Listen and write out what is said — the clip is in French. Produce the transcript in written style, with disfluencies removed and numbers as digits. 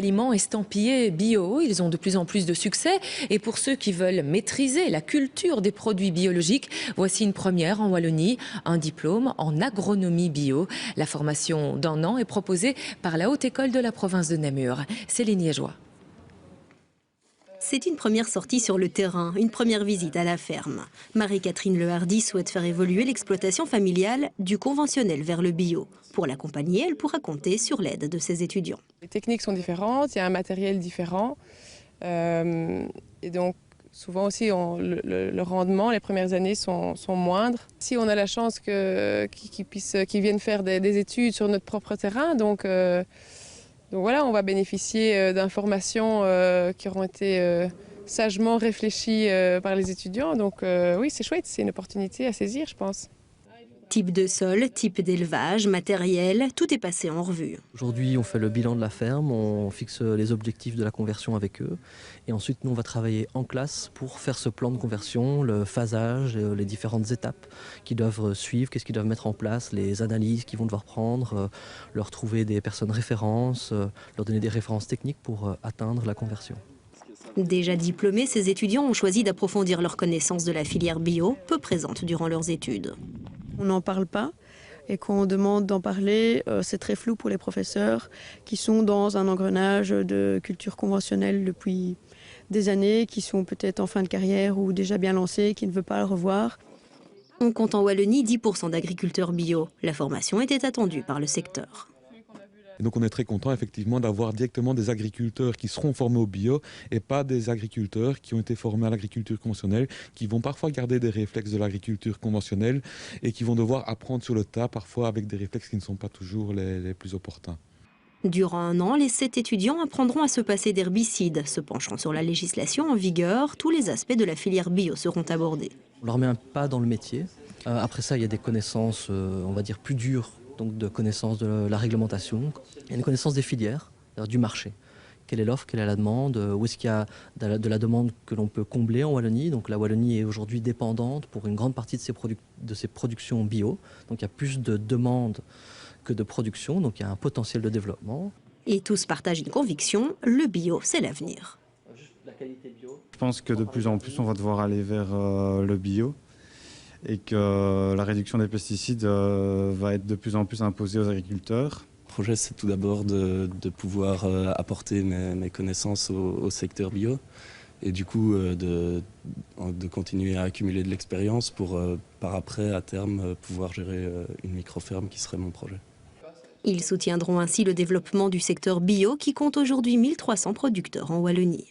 Aliments estampillés bio, ils ont de plus en plus de succès. Et pour ceux qui veulent maîtriser la culture des produits biologiques, voici une première en Wallonie, un diplôme en agronomie bio. La formation d'un an est proposée par la Haute École de la province de Namur. Céline Liégeois. C'est une première sortie sur le terrain, une première visite à la ferme. Marie-Catherine Lehardy souhaite faire évoluer l'exploitation familiale du conventionnel vers le bio. Pour l'accompagner, elle pourra compter sur l'aide de ses étudiants. Les techniques sont différentes, il y a un matériel différent. Et donc, souvent aussi, le rendement, les premières années sont moindres. Si on a la chance qu'ils viennent faire des études sur notre propre terrain, donc voilà, on va bénéficier d'informations qui auront été sagement réfléchies par les étudiants. Donc oui, c'est chouette, c'est une opportunité à saisir, je pense. Type de sol, type d'élevage, matériel, tout est passé en revue. Aujourd'hui, on fait le bilan de la ferme, on fixe les objectifs de la conversion avec eux. Et ensuite, nous, on va travailler en classe pour faire ce plan de conversion, le phasage, les différentes étapes qu'ils doivent suivre, qu'est-ce qu'ils doivent mettre en place, les analyses qu'ils vont devoir prendre, leur trouver des personnes références, leur donner des références techniques pour atteindre la conversion. Déjà diplômés, ces étudiants ont choisi d'approfondir leur connaissance de la filière bio, peu présente durant leurs études. On n'en parle pas et quand on demande d'en parler, c'est très flou pour les professeurs qui sont dans un engrenage de culture conventionnelle depuis des années, qui sont peut-être en fin de carrière ou déjà bien lancés, qui ne veulent pas le revoir. On compte en Wallonie 10% d'agriculteurs bio. La formation était attendue par le secteur. Et donc on est très content effectivement d'avoir directement des agriculteurs qui seront formés au bio et pas des agriculteurs qui ont été formés à l'agriculture conventionnelle, qui vont parfois garder des réflexes de l'agriculture conventionnelle et qui vont devoir apprendre sur le tas, parfois avec des réflexes qui ne sont pas toujours les plus opportuns. Durant un an, les 7 étudiants apprendront à se passer d'herbicides. Se penchant sur la législation en vigueur, tous les aspects de la filière bio seront abordés. On leur met un pas dans le métier. Après ça, il y a des connaissances, on va dire, plus dures, donc de connaissances de la réglementation. Il y a une connaissance des filières, du marché. Quelle est l'offre, quelle est la demande, où est-ce qu'il y a de la demande que l'on peut combler en Wallonie. Donc la Wallonie est aujourd'hui dépendante pour une grande partie de ses productions bio. Donc il y a plus de demandes que de production, donc il y a un potentiel de développement. Et tous partagent une conviction, le bio, c'est l'avenir. Je pense que de plus en plus, on va devoir aller vers le bio et que la réduction des pesticides va être de plus en plus imposée aux agriculteurs. Le projet, c'est tout d'abord de pouvoir apporter mes connaissances au secteur bio et du coup de continuer à accumuler de l'expérience pour par après, à terme, pouvoir gérer une micro-ferme qui serait mon projet. Ils soutiendront ainsi le développement du secteur bio qui compte aujourd'hui 1300 producteurs en Wallonie.